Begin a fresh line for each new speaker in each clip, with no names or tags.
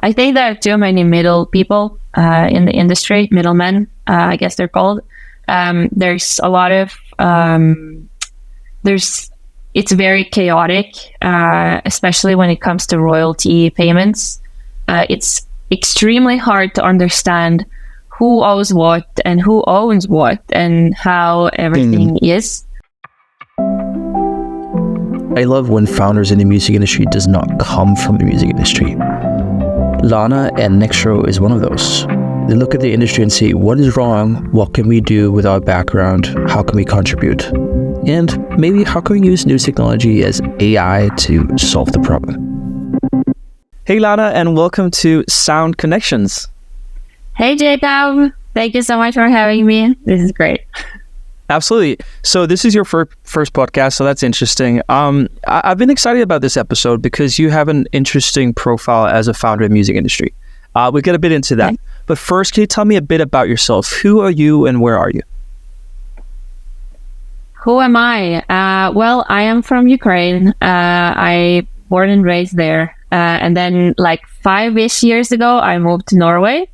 I think there are too many middle people in the industry, middlemen, I guess they're called. There's a lot of, it's very chaotic, especially when it comes to royalty payments. It's extremely hard to understand who owes what and who owns what and how everything is.
I love when founders in the music industry does not come from the music industry. Lana and Nexro is one of those. They look at the industry and say, what is wrong? What can we do with our background? How can we contribute? And maybe how can we use new technology as AI to solve the problem?
Hey Lana, and welcome to Sound Connections.
Hey Jacob, thank you so much for having me. This is great.
Absolutely. So this is your first podcast, so that's interesting. I've been excited about this episode because you have an interesting profile as a founder in the music industry. We'll get a bit into that. Okay. But first, can you tell me a bit about yourself? Who are you and where are you?
Who am I? Well, I am from Ukraine. I born and raised there. And then like 5-ish years ago, I moved to Norway.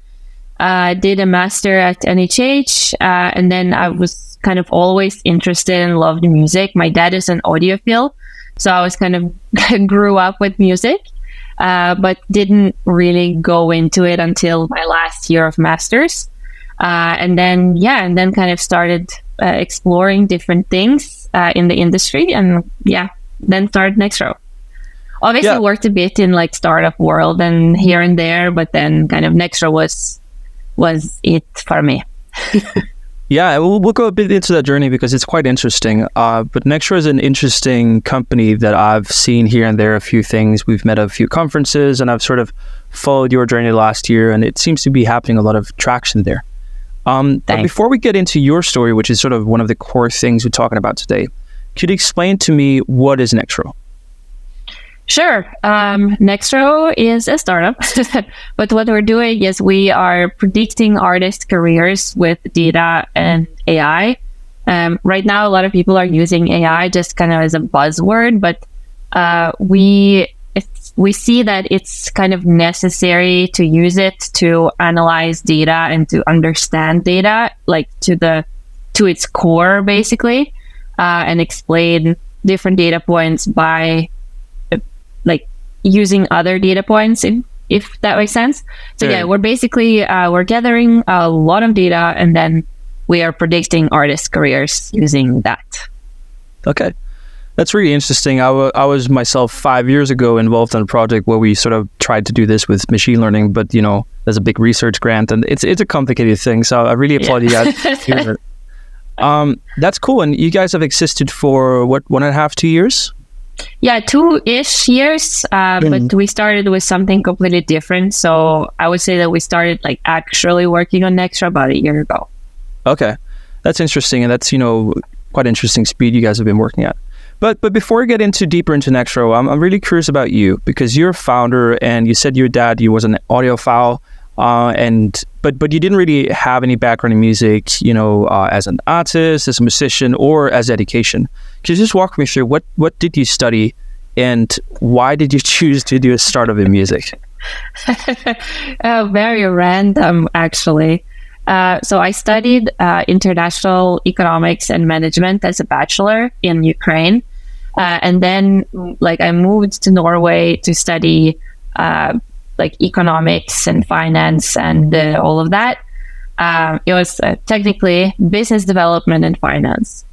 Did a master at NHH. And then I was kind of always interested and loved music. My dad is an audiophile. So I was kind of grew up with music. But didn't really go into it until my last year of masters. And then kind of started exploring different things in the industry. And then started Nexro. Obviously worked a bit in like startup world and here and there, but then kind of Nexro was it for me.
Yeah, we'll go a bit into that journey because it's quite interesting. But Nexro is an interesting company that I've seen here and there a few things. We've met at a few conferences and I've sort of followed your journey last year and it seems to be happening a lot of traction there. But before we get into your story, which is sort of one of the core things we're talking about today, could you explain to me what is Nexro?
Sure. Nexro is a startup, but what we're doing is we are predicting artist careers with data and AI. Right now, a lot of people are using AI just kind of as a buzzword, but we see that it's kind of necessary to use it to analyze data and to understand data, like to its core, basically, and explain different data points by like using other data points, if that makes sense. So we're basically we're gathering a lot of data and then we are predicting artist careers using that.
Okay, that's really interesting. I was myself 5 years ago involved in a project where we sort of tried to do this with machine learning, but there's a big research grant and it's a complicated thing. So I really applaud you guys. That's cool. And you guys have existed for what, 1.5, 2 years?
Yeah, 2-ish years, but we started with something completely different. So I would say that we started like actually working on Nexro about a year ago.
Okay, that's interesting. And that's, quite interesting speed you guys have been working at. But before we get deeper into Nexro, I'm really curious about you because you're a founder and you said your dad, you was an audiophile, but you didn't really have any background in music, as an artist, as a musician, or as education. Could you just walk me through what did you study and why did you choose to do a startup in music?
Very random, actually. So I studied international economics and management as a bachelor in Ukraine. And then I moved to Norway to study economics and finance and all of that. It was technically business development and finance.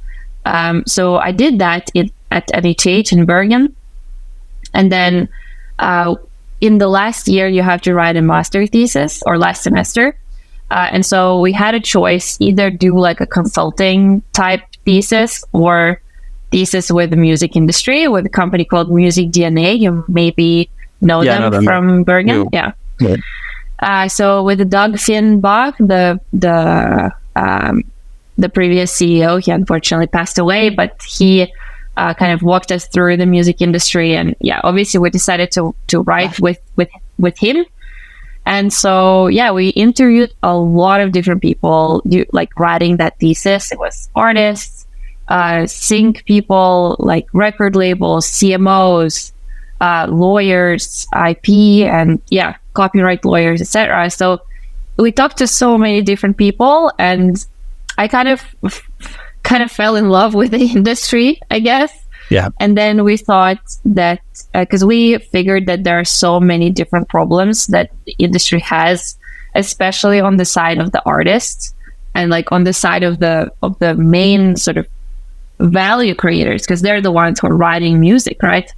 So I did that at NHH in Bergen. And then in the last year, you have to write a master thesis or last semester. And so we had a choice, either do like a consulting type thesis or thesis with the music industry with a company called Music DNA. You maybe know them from Bergen. Yeah. So with Doug Finnbach, the previous CEO, he unfortunately passed away, but he kind of walked us through the music industry. And obviously we decided to write with him. And so, we interviewed a lot of different people, writing that thesis. It was artists, sync people, like record labels, CMOs, lawyers, IP, and copyright lawyers, etc. So we talked to so many different people, and I kind of fell in love with the industry, I guess.
Yeah.
And then we thought that because we figured that there are so many different problems that the industry has, especially on the side of the artists and like on the side of the main sort of value creators, because they're the ones who are writing music, right?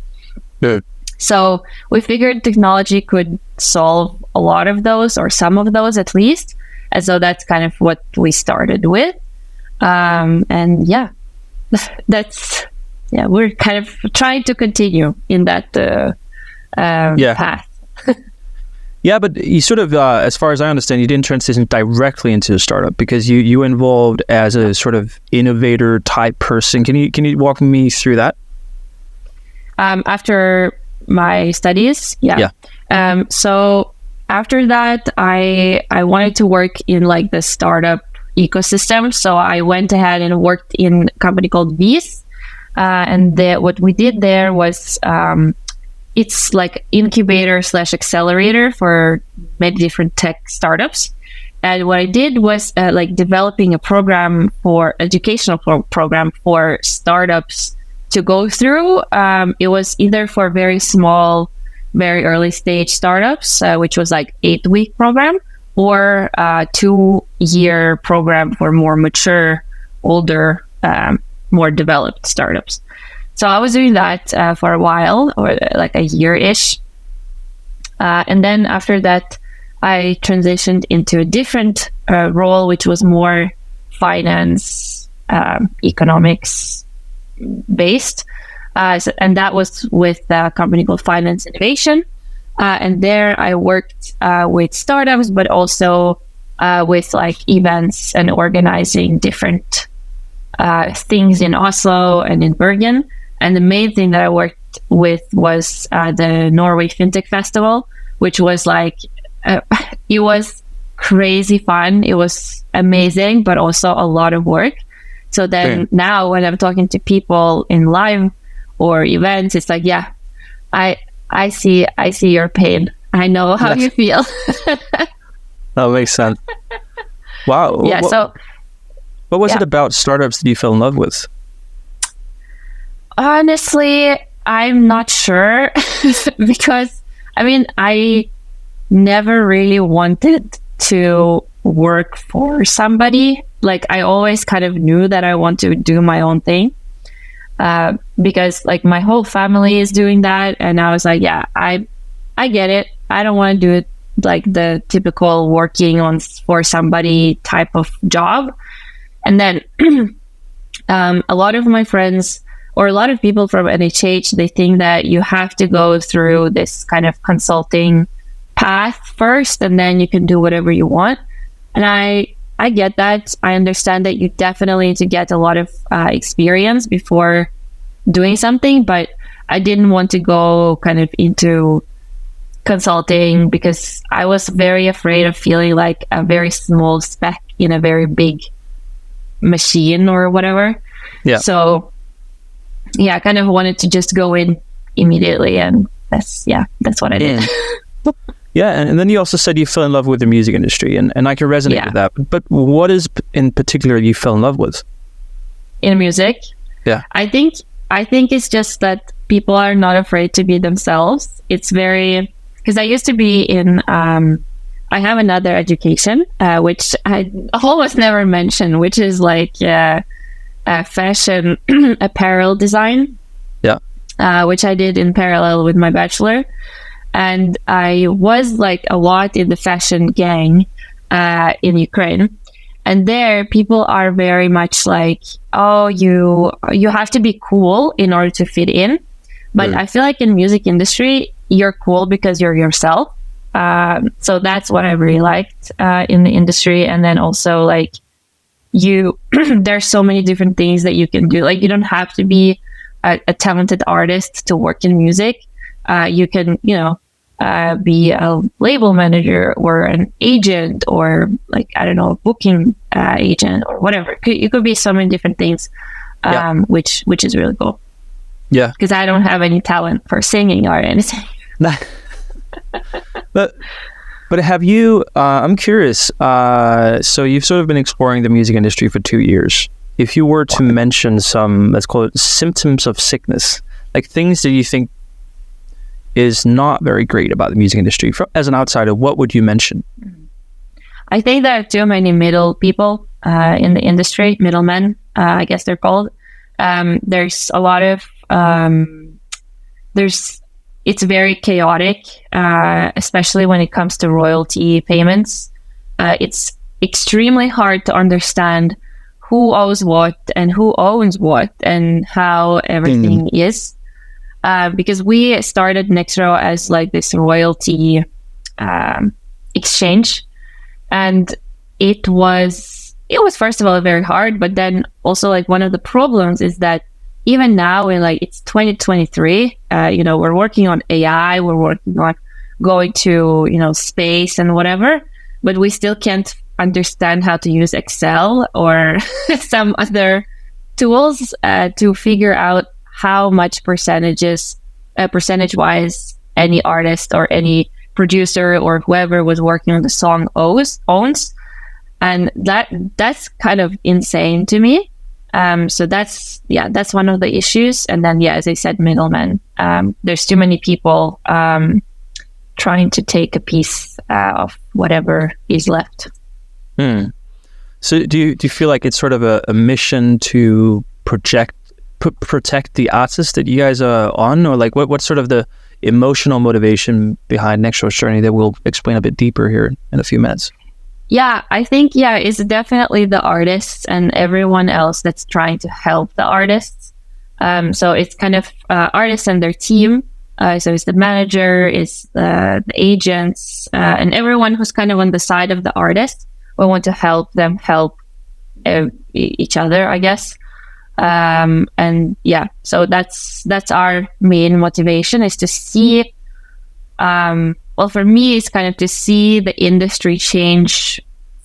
Yeah.
So we figured technology could solve a lot of those, or some of those at least. And so that's kind of what we started with. And yeah, we're kind of trying to continue in that path.
Yeah, but you sort of, as far as I understand, you didn't transition directly into a startup because you involved as a sort of innovator type person. Can you walk me through that?
After my studies, yeah. So after that, I wanted to work in like the startup ecosystem. So I went ahead and worked in a company called Vis. And what we did there was it's like incubator / accelerator for many different tech startups. And what I did was like developing a program for educational program for startups to go through. It was either for very small, very early stage startups, which was like 8-week program, or a 2-year program for more mature, older, more developed startups. So I was doing that for a while, or like a year-ish. And then after that, I transitioned into a different role, which was more finance, economics based. And that was with a company called Finance Innovation. And there I worked with startups, but also with like events and organizing different things in Oslo and in Bergen. And the main thing that I worked with was the Norway FinTech Festival, which was like, it was crazy fun. It was amazing, but also a lot of work. So then now when I'm talking to people in live or events, it's like, yeah, I see your pain. I know how you feel.
That makes sense. Wow.
Yeah.
What was it about startups that you fell in love with?
Honestly, I'm not sure because I mean, I never really wanted to work for somebody. Like I always kind of knew that I want to do my own thing. Because like my whole family is doing that, and I was like, yeah, I get it. I don't want to do it like the typical working on for somebody type of job. And then a lot of my friends or a lot of people from NHH, they think that you have to go through this kind of consulting path first, and then you can do whatever you want. And I get that. I understand that you definitely need to get a lot of experience before doing something, but I didn't want to go kind of into consulting because I was very afraid of feeling like a very small speck in a very big machine or whatever.
Yeah.
So yeah, I kind of wanted to just go in immediately, and that's what I did.
Yeah, and then you also said you fell in love with the music industry, and I can resonate with that. But what is in particular you fell in love with?
In music?
Yeah.
I think it's just that people are not afraid to be themselves. It's very... Because I used to be in... I have another education, which I almost never mention, which is like fashion apparel design.
Yeah.
Which I did in parallel with my bachelor. And I was like a lot in the fashion gang in Ukraine. And there people are very much like, oh, you have to be cool in order to fit in. But I feel like in music industry, you're cool because you're yourself. So that's what I really liked in the industry. And then also like there's so many different things that you can do. Like you don't have to be a talented artist to work in music. You can, be a label manager or an agent or like, I don't know, a booking agent or whatever. You could be so many different things, which is really cool.
Yeah.
Because I don't have any talent for singing or anything.
But But have you, I'm curious, so you've sort of been exploring the music industry for 2 years. If you were to mention some, let's call it symptoms of sickness, like things that you think is not very great about the music industry, as an outsider, what would you mention?
I think there are too many middle people in the industry, middlemen, I guess they're called. There's a lot of, it's very chaotic, especially when it comes to royalty payments. It's extremely hard to understand who owes what and who owns what and how everything is. Because we started Nexro as like this royalty exchange. And it was first of all very hard, but then also like one of the problems is that even now in like it's 2023, we're working on AI, we're working on going to, space and whatever, but we still can't understand how to use Excel or some other tools to figure out how much percentage-wise any artist or any producer or whoever was working on the song owns. And that's kind of insane to me. So that's one of the issues. And then, as I said, middlemen. There's too many people trying to take a piece of whatever is left.
So do you feel like it's sort of a mission to protect the artists that you guys are on, or like what's sort of the emotional motivation behind Nexro's journey that we'll explain a bit deeper here in a few minutes?
Yeah, I think, it's definitely the artists and everyone else that's trying to help the artists. So it's kind of artists and their team. So it's the manager, it's the agents, and everyone who's kind of on the side of the artist. We want to help them help each other, I guess. So that's our main motivation, is to see, for me, it's kind of to see the industry change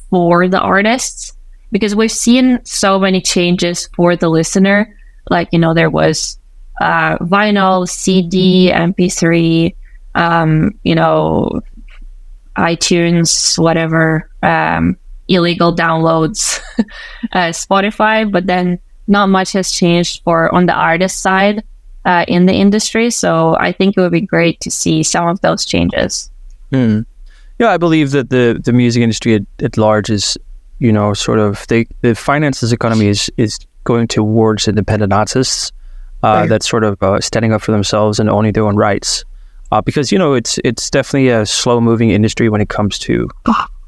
for the artists, because we've seen so many changes for the listener. Like, there was vinyl, CD, MP3, iTunes, whatever, illegal downloads, Spotify, but then not much has changed on the artist side in the industry. So I think it would be great to see some of those changes.
Yeah, I believe that the music industry at large is, sort of the finances economy is going towards independent artists that's sort of standing up for themselves and owning their own rights. Because it's definitely a slow moving industry when it comes to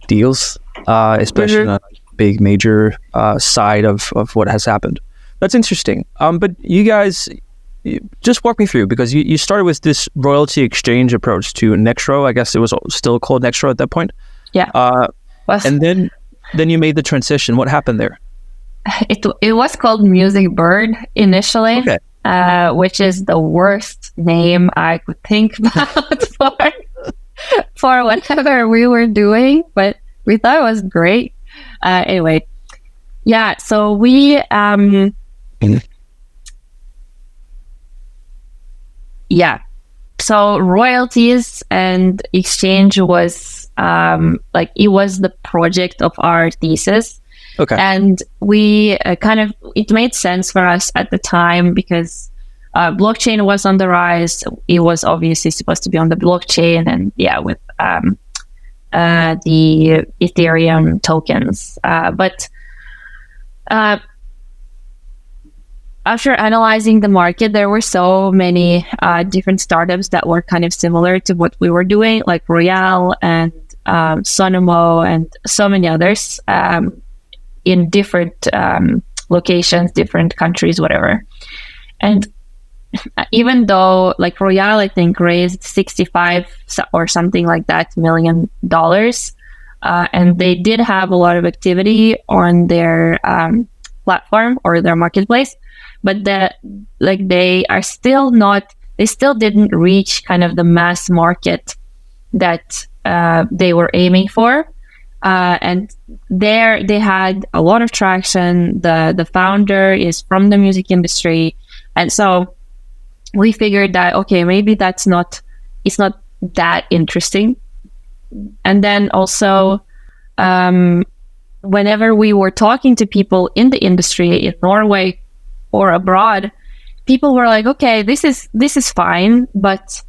deals, especially on a big major side of what has happened. That's interesting. But you guys, just walk me through, because you started with this royalty exchange approach to Nexro. I guess it was still called Nexro at that point.
Yeah.
And then you made the transition. What happened there?
It was called Music Bird initially. Okay. Which is the worst name I could think about for whatever we were doing, but we thought it was great. Anyway, so we so royalties and exchange was it was the project of our thesis. Okay. And we it made sense for us at the time, because blockchain was on the rise. It was obviously supposed to be on the blockchain, and with the Ethereum tokens. But after analyzing the market, there were so many different startups that were kind of similar to what we were doing, like Royale and Sonomo and so many others. In different locations, different countries, whatever. And even though like Royale, I think, raised $65 or something like that $1 million, and they did have a lot of activity on their platform or their marketplace, but they still didn't reach kind of the mass market that they were aiming for. And there they had a lot of traction. The founder is from the music industry, and so we figured that maybe it's not that interesting and then also, whenever we were talking to people in the industry in Norway or abroad, people were like, okay, this is fine, but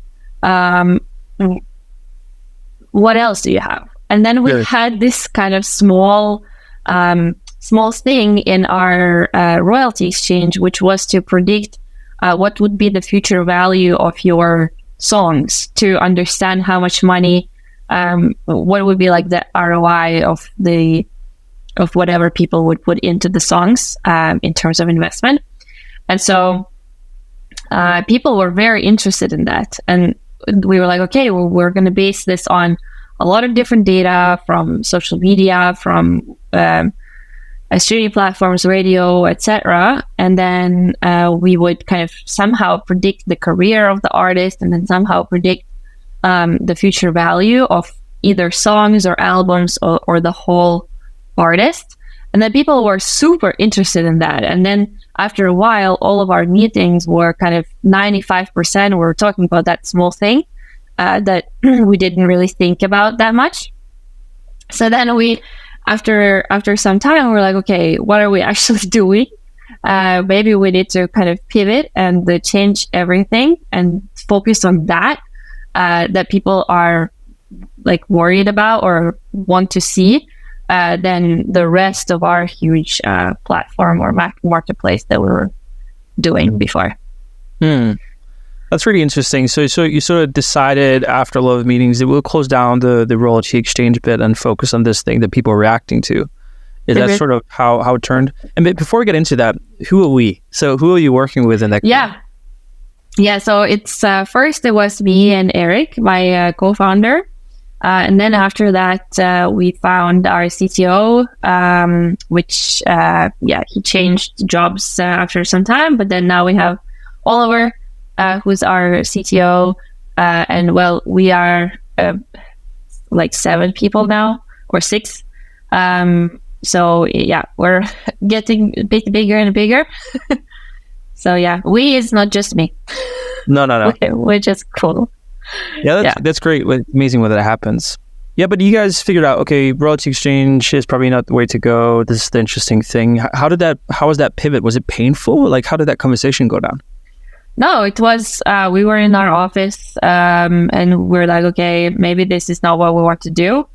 what else do you have? And then we had this kind of small thing in our royalty exchange, which was to predict what would be the future value of your songs, to understand how much money, what would be like the ROI of whatever people would put into the songs in terms of investment. And so people were very interested in that. And we were like, okay, well, we're going to base this on a lot of different data from social media, from streaming platforms, radio, etc. And then we would kind of somehow predict the career of the artist, and then somehow predict the future value of either songs or albums or the whole artist. And then people were super interested in that. And then after a while, all of our meetings were kind of 95% were talking about that small thing that we didn't really think about that much. So then we, after some time, we're like, okay, what are we actually doing? Maybe we need to kind of pivot and change everything and focus on that people are like worried about or want to see, than the rest of our huge platform or marketplace that we were doing before.
That's really interesting. So you sort of decided after a lot of meetings that we'll close down the royalty exchange bit and focus on this thing that people are reacting to. Is that sort of how it turned? And before we get into that, who are we? So who are you working with in that?
Yeah. So it's first it was me and Eric, my co-founder. And then after that, we found our CTO, which, he changed jobs after some time. But then now we have Oliver, who's our CTO. And well, we are like 7 people now, or 6. So yeah, we're getting a bit bigger and bigger. So yeah, we is not just me.
No.
We're just cool.
Yeah, that's great. Amazing when that happens. Yeah, but you guys figured out, okay, royalty exchange is probably not the way to go. This is the interesting thing. How was that pivot? Was it painful? Like, how did that conversation go down?
No, it was, we were in our office, and we're like, okay, maybe this is not what we want to do.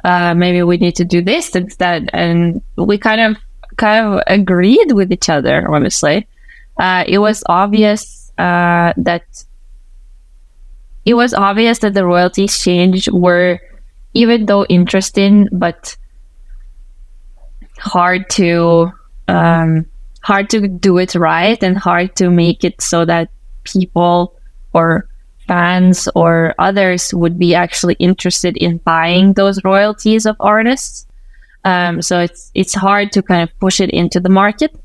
Maybe we need to do this instead. And we kind of agreed with each other, honestly. It was obvious that the royalty exchange were, even though interesting, but hard to do it right, and hard to make it so that people or fans or others would be actually interested in buying those royalties of artists. So it's hard to kind of push it into the market.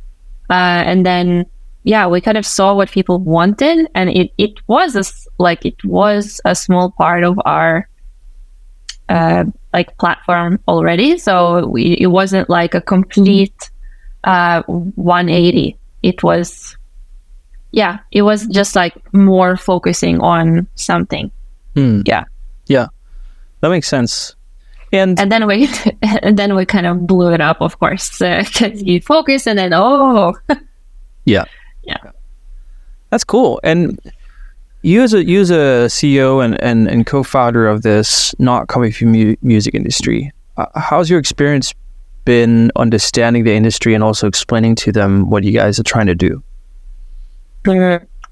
And then, yeah, we kind of saw what people wanted, and it was a small part of our platform already. So it wasn't like a complete 180. It was just like more focusing on something. Yeah,
that makes sense. And
then we kind of blew it up, of course, because you focus and then
yeah. That's cool. And you as a CEO and co-founder of this, not coming from music industry, how's your experience been understanding the industry and also explaining to them what you guys are trying to do?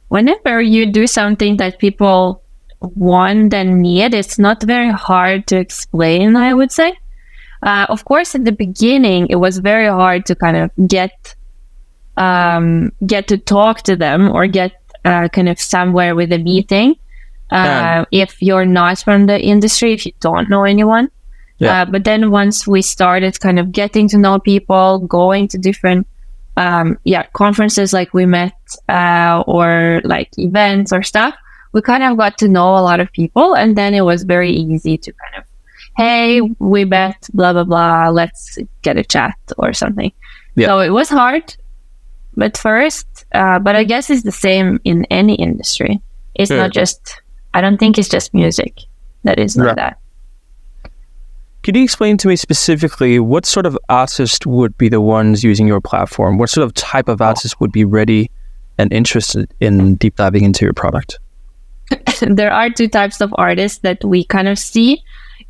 Whenever you do something that people want and need, it's not very hard to explain, I would say. Of course, at the beginning, it was very hard to kind of get to talk to them or get kind of somewhere with a meeting. If you're not from the industry, if you don't know anyone. Yeah. But then once we started kind of getting to know people, going to different conferences like we met, or like events or stuff, we kind of got to know a lot of people, and then it was very easy to kind of, hey, we met, blah, blah, blah, let's get a chat or something. Yeah. So it was hard at first, but I guess it's the same in any industry. It's not just, I don't think it's just music that is like that.
Could you explain to me specifically what sort of artist would be the ones using your platform? What sort of type of artist would be ready and interested in deep diving into your product?
There are two types of artists that we kind of see.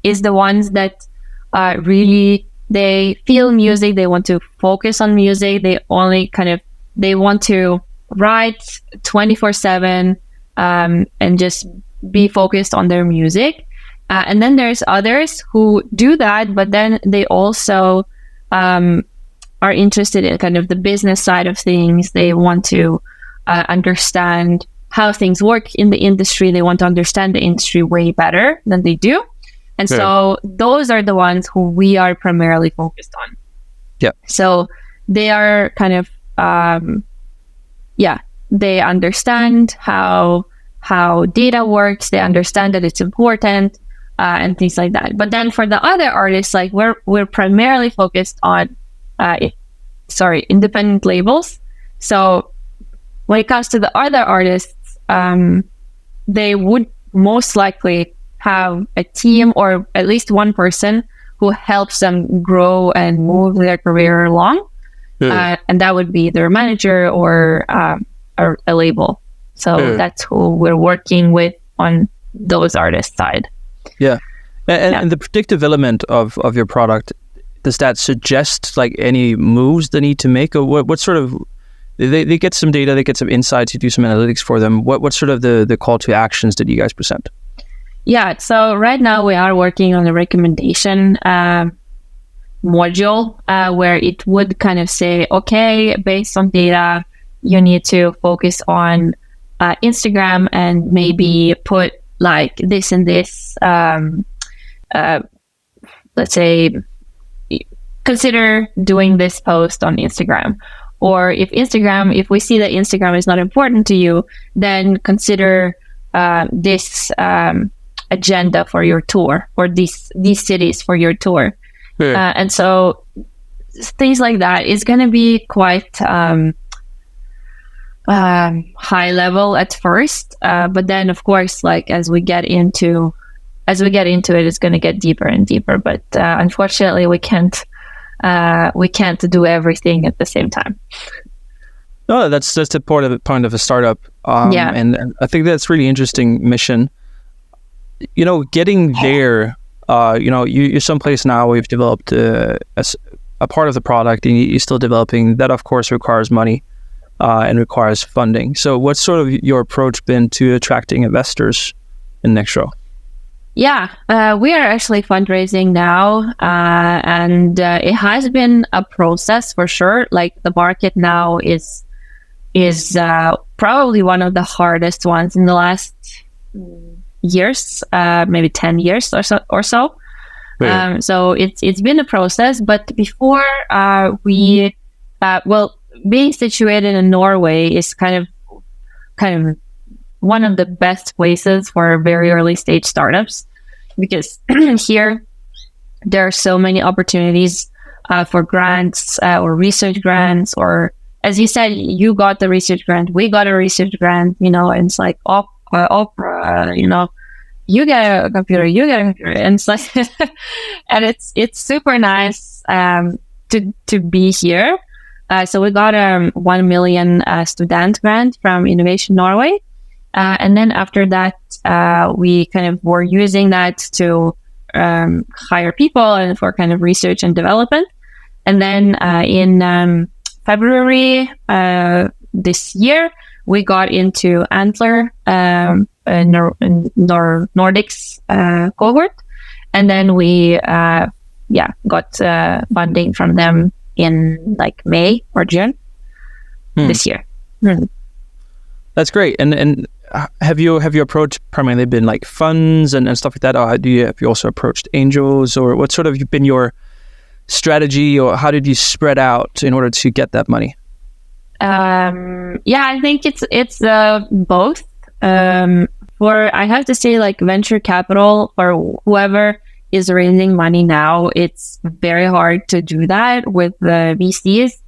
Is the ones that really, they feel music, they want to focus on music, they want to write 24/7 and just be focused on their music. And then there's others who do that, but then they also are interested in kind of the business side of things. They want to understand how things work in the industry. They want to understand the industry way better than they do. And so those are the ones who we are primarily focused on.
Yeah.
So they are kind of, they understand how data works. They understand that it's important and things like that. But then for the other artists, like we're primarily focused on, independent labels. So when it comes to the other artists, they would most likely have a team or at least one person who helps them grow and move their career along. And that would be their manager or a label. So that's who we're working with on those artists' side.
Yeah. And the predictive element of your product, does that suggest like any moves they need to make, or what sort of, they get some data, they get some insights, you do some analytics for them. What sort of the call to actions that you guys present?
Yeah, so right now we are working on a recommendation module where it would kind of say, okay, based on data, you need to focus on Instagram and maybe put like this and this, let's say, consider doing this post on Instagram. Or if we see that Instagram is not important to you, then consider this agenda for your tour, or these cities for your tour. And so things like that is going to be quite high level at first, but then of course, like as we get into it, it's going to get deeper and deeper. But unfortunately, we can't do everything at the same time.
No, that's the point of a startup. And I think that's really interesting mission. You know, getting there, you're someplace now where you've developed a part of the product, and you're still developing. That, of course, requires money and requires funding. So what's sort of your approach been to attracting investors in Nexro?
Yeah, we are actually fundraising now, and it has been a process for sure. Like the market now is probably one of the hardest ones in the last years, maybe 10 years or so. So it's been a process, but before being situated in Norway is kind of one of the best places for very early stage startups, because here there are so many opportunities for grants or research grants, or as you said, you got the research grant, we got a research grant, and it's like Opera, you get a computer, and it's like, and it's super nice to be here. So we got a 1 million student grant from Innovation Norway. And then after that, we kind of were using that to hire people and for kind of research and development. And then in February this year, we got into Antler, Nordics cohort. And then we got funding from them in like May or June this year.
That's great. And have your approach primarily been like funds and stuff like that, or have you also approached angels, or what sort of been your strategy, or how did you spread out in order to get that money?
I think it's both. I have to say, like venture capital or whoever is raising money now, it's very hard to do that with the VCs,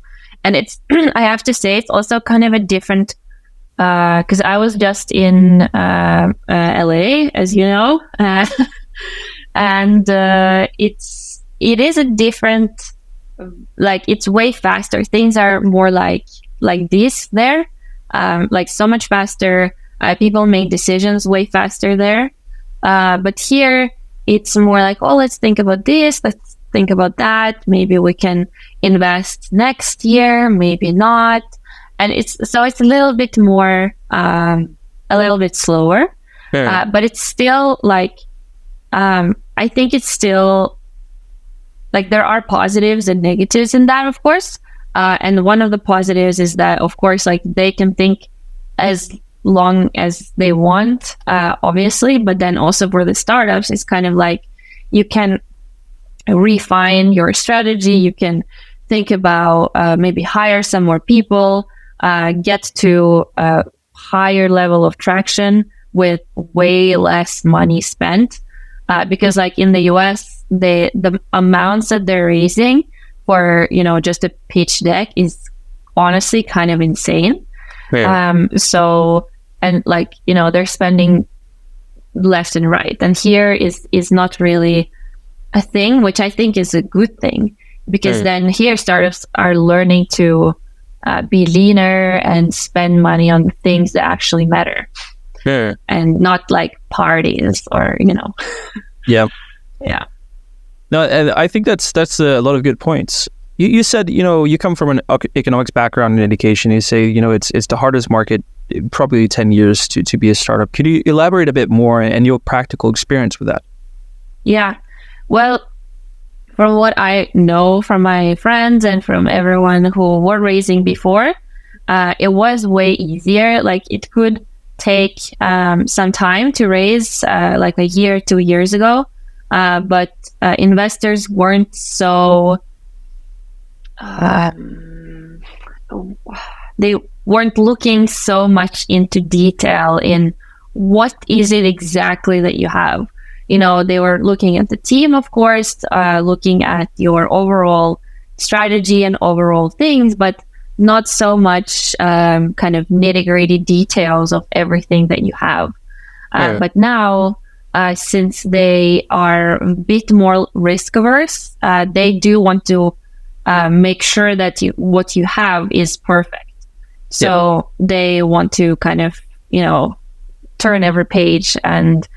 and it's I have to say it's also kind of a different. Because I was just in LA, as you know, and it is a different, like it's way faster. Things are more like this there, like so much faster. People make decisions way faster there, but here it's more like, oh, let's think about this, let's think about that. Maybe we can invest next year, maybe not. And it's a little bit more, a little bit slower, but it's still like, I think it's still like there are positives and negatives in that, of course. And one of the positives is that, of course, like they can think as long as they want, obviously, but then also for the startups, it's kind of like you can refine your strategy. You can think about maybe hire some more people, get to a higher level of traction with way less money spent. Because like in the US, the amounts that they're raising for, just a pitch deck is honestly kind of insane. So, and like, they're spending left and right. And here is not really a thing, which I think is a good thing, because then here startups are learning to be leaner and spend money on things that actually matter. And not like parties or,
Yeah.
Yeah.
No, and I think that's a lot of good points. You said, you come from an economics background in education. You say, it's the hardest market, probably 10 years to be a startup. Could you elaborate a bit more and your practical experience with that?
Yeah. Well, from what I know from my friends and from everyone who were raising before, it was way easier. Like it could take some time to raise, like a year, 2 years ago. But investors weren't so... they weren't looking so much into detail in what is it exactly that you have. They were looking at the team, of course, looking at your overall strategy and overall things, but not so much kind of nitty-gritty details of everything that you have. But now, since they are a bit more risk averse, they do want to make sure that what you have is perfect. So they want to kind of, turn every page and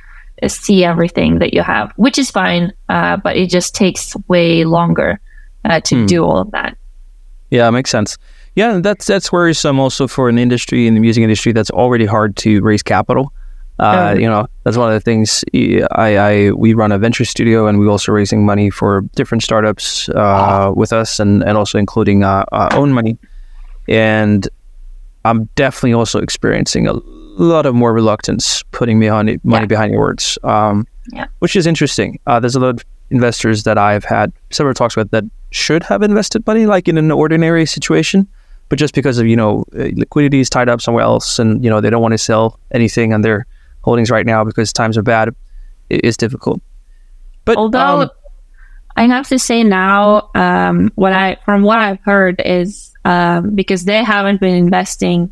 see everything that you have, which is fine, but it just takes way longer to do all of that.
Yeah, makes sense. Yeah, that's worrisome also for an industry in the music industry that's already hard to raise capital. That's one of the things. We run a venture studio, and we're also raising money for different startups with us, and also including our own money. And I'm definitely also experiencing a lot of more reluctance putting money behind your words, which is interesting. There's a lot of investors that I've had several talks with that should have invested money, like in an ordinary situation, but just because of liquidity is tied up somewhere else, and they don't want to sell anything on their holdings right now because times are bad, it is difficult. But
although I have to say now, from what I've heard is because they haven't been investing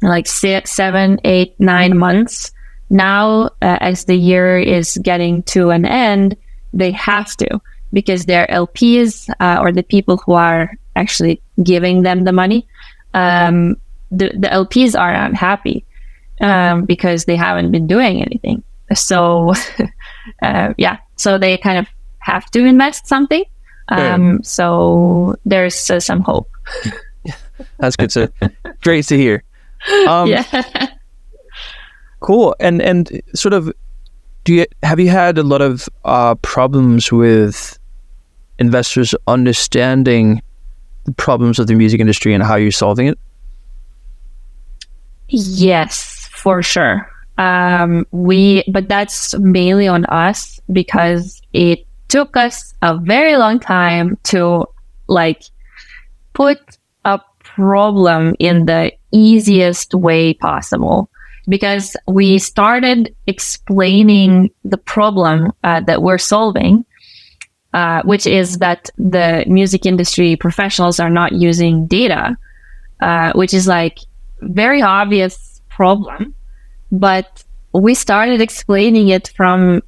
like 6, 7, 8, 9 months now, as the year is getting to an end, they have to, because their LPs or the people who are actually giving them the money, the LPs are unhappy because they haven't been doing anything. So so they kind of have to invest something. So there's some hope.
That's good. Great to hear. Cool. And sort of, have you had a lot of problems with investors understanding the problems of the music industry and how you're solving it?
Yes, for sure. But that's mainly on us, because it took us a very long time to put a problem in the easiest way possible, because we started explaining the problem that we're solving, which is that the music industry professionals are not using data, which is very obvious problem. But we started explaining it from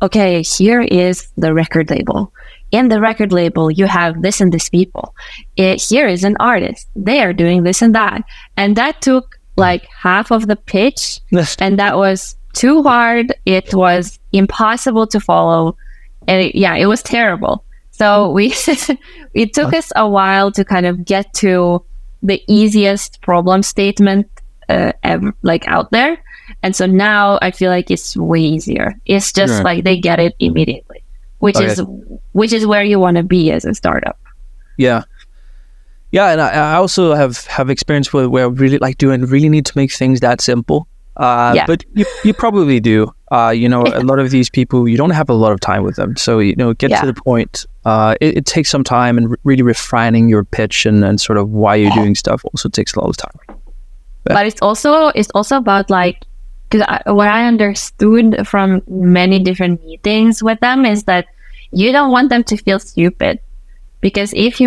okay, here is the record label. In the record label, you have this and this people. Here is an artist. They are doing this and that. And that took like half of the pitch. And that was too hard. It was impossible to follow. And it was terrible. So it took us a while to kind of get to the easiest problem statement ever, like out there. And so now I feel like it's way easier. It's just like they get it immediately, which is where you want to be as a startup.
Yeah. Yeah, and I also have experience with where I really need to make things that simple. But you probably do. A lot of these people, you don't have a lot of time with them. So, get to the point. It takes some time, and really refining your pitch and sort of why you're doing stuff also takes a lot of time.
But it's also about like, because what I understood from many different meetings with them is that you don't want them to feel stupid, because if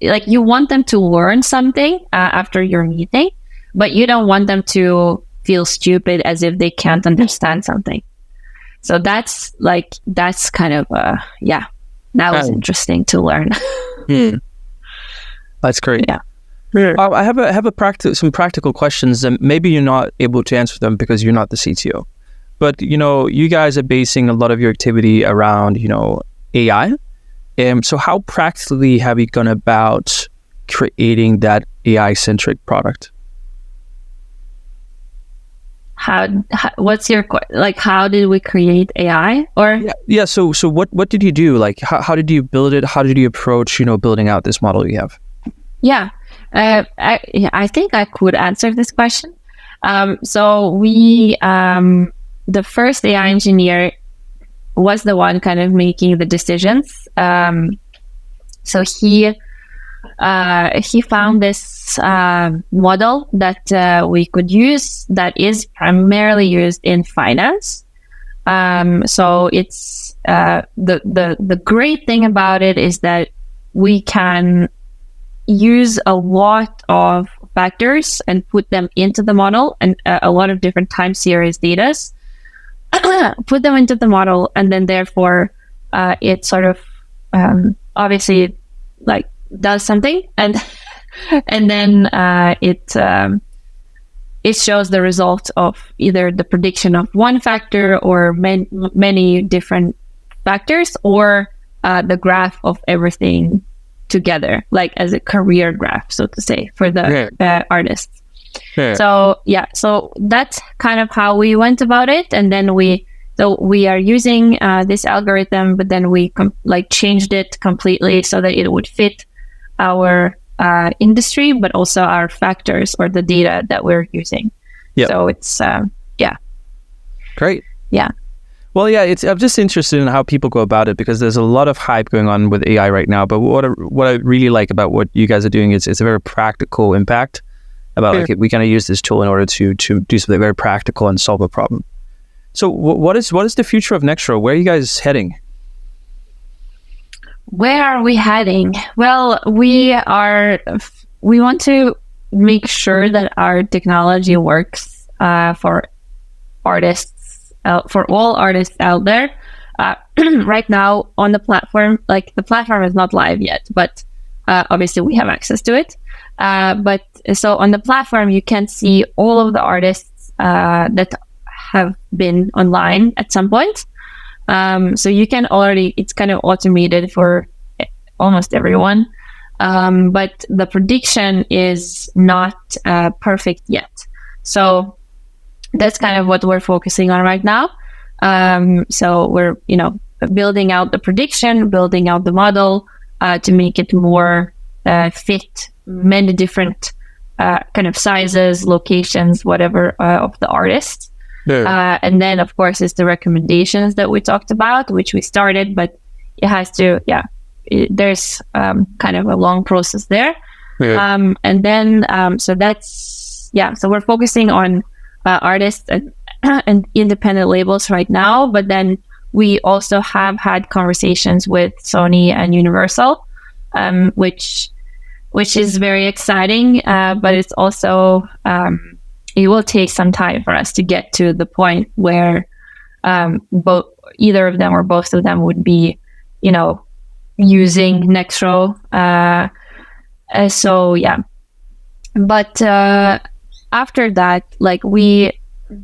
like you want them to learn something after your meeting, but you don't want them to feel stupid as if they can't understand something. So that's kind of that was interesting to learn.
That's great.
Yeah.
I have some practical questions, and maybe you're not able to answer them because you're not the CTO. But you guys are basing a lot of your activity around AI. So how practically have you gone about creating that AI-centric product? What's your like? How did we create AI? Or So what did you do? Like how did you build it? How did you approach building out this model you have?
Yeah. I think I could answer this question. So we, the first AI engineer was the one kind of making the decisions. So he found this model that we could use that is primarily used in finance. So it's the great thing about it is that we can use a lot of factors and put them into the model, and a lot of different time series data, put them into the model, and then therefore it sort of obviously like does something, and then it shows the result of either the prediction of one factor or many different factors, or the graph of everything together, like as a career graph, so to say, for the artists. So that's kind of how we went about it. And then we are using this algorithm, but then we changed it completely so that it would fit our industry, but also our factors or the data that we're using. So it's
great.
Yeah.
Well, I'm just interested in how people go about it, because there's a lot of hype going on with AI right now. But what I really like about what you guys are doing is it's a very practical impact. About we kind of use this tool in order to do something very practical and solve a problem. So what is the future of Nexro? Where are you guys heading?
Where are we heading? Well, we want to make sure that our technology works for artists. For all artists out there. Right now on the platform, like the platform is not live yet, but obviously we have access to it. But so on the platform, you can see all of the artists that have been online at some point. So you can it's kind of automated for almost everyone. But the prediction is not perfect yet. So that's kind of what we're focusing on right now. So we're, building out the prediction, building out the model to make it more fit many different kind of sizes, locations, whatever of the artist. And then, of course, is the recommendations that we talked about, which we started, but it has to, there's kind of a long process there. And then, so that's, so we're focusing on artists and independent labels right now, but then we also have had conversations with Sony and Universal, which is very exciting, but it's also it will take some time for us to get to the point where both either of them or both of them would be, using Nexro. So yeah, but after that, like, we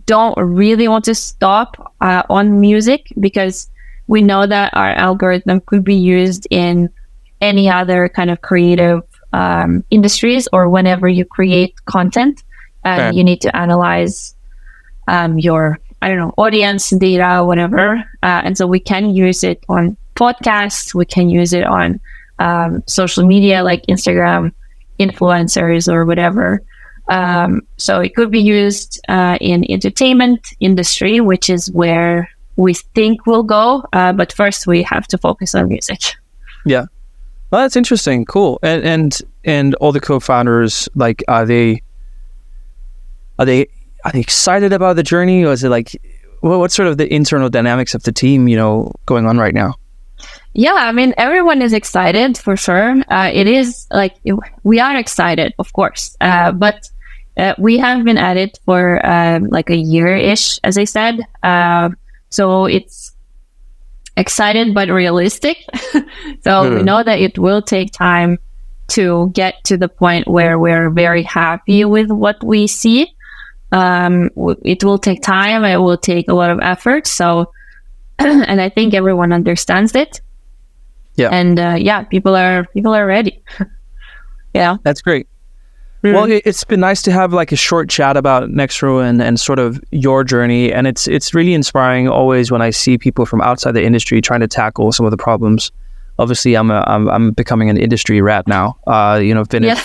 don't really want to stop on music, because we know that our algorithm could be used in any other kind of creative industries, or whenever you create content and you need to analyze your, audience data, whatever. And so we can use it on podcasts, we can use it on social media like Instagram influencers or whatever. So it could be used in entertainment industry, which is where we think we'll go. But first we have to focus on music.
Yeah. Well, that's interesting. Cool. And all the co-founders, like, are they excited about the journey, or is it like, what's sort of the internal dynamics of the team, going on right now?
Yeah, I mean, everyone is excited for sure. It is like, we are excited, of course, but we have been at it for like a year-ish, as I said. So it's excited but realistic. So we know that it will take time to get to the point where we're very happy with what we see. It will take time. It will take a lot of effort. So, and I think everyone understands it.
Yeah.
And people are ready. Yeah.
That's great. Well, it's been nice to have like a short chat about Nexro and sort of your journey, and it's really inspiring always when I see people from outside the industry trying to tackle some of the problems. Obviously, I'm becoming an industry rat now. I've been in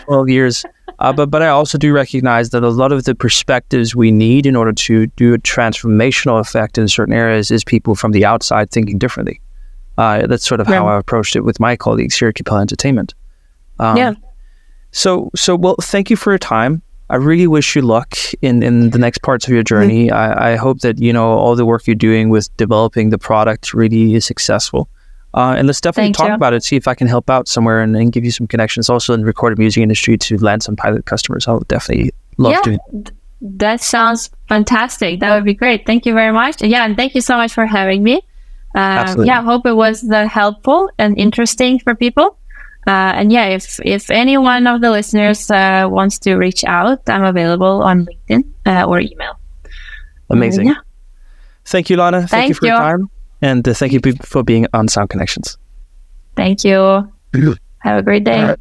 12 years, but I also do recognize that a lot of the perspectives we need in order to do a transformational effect in certain areas is people from the outside thinking differently. That's sort of how I approached it with my colleagues here at Capella Entertainment. So, well, thank you for your time. I really wish you luck in the next parts of your journey. I hope that, all the work you're doing with developing the product really is successful. And let's definitely talk about it, see if I can help out somewhere and give you some connections also in the recorded music industry to land some pilot customers. I would definitely love to.
That sounds fantastic. That would be great. Thank you very much. Yeah, and thank you so much for having me.
Absolutely.
I hope it was helpful and interesting for people. And if any one of the listeners wants to reach out, I'm available on LinkedIn or email.
Amazing. Thank you, Lana. Thank you for your time. And thank you for being on Sound Connections.
Thank you. Have a great day.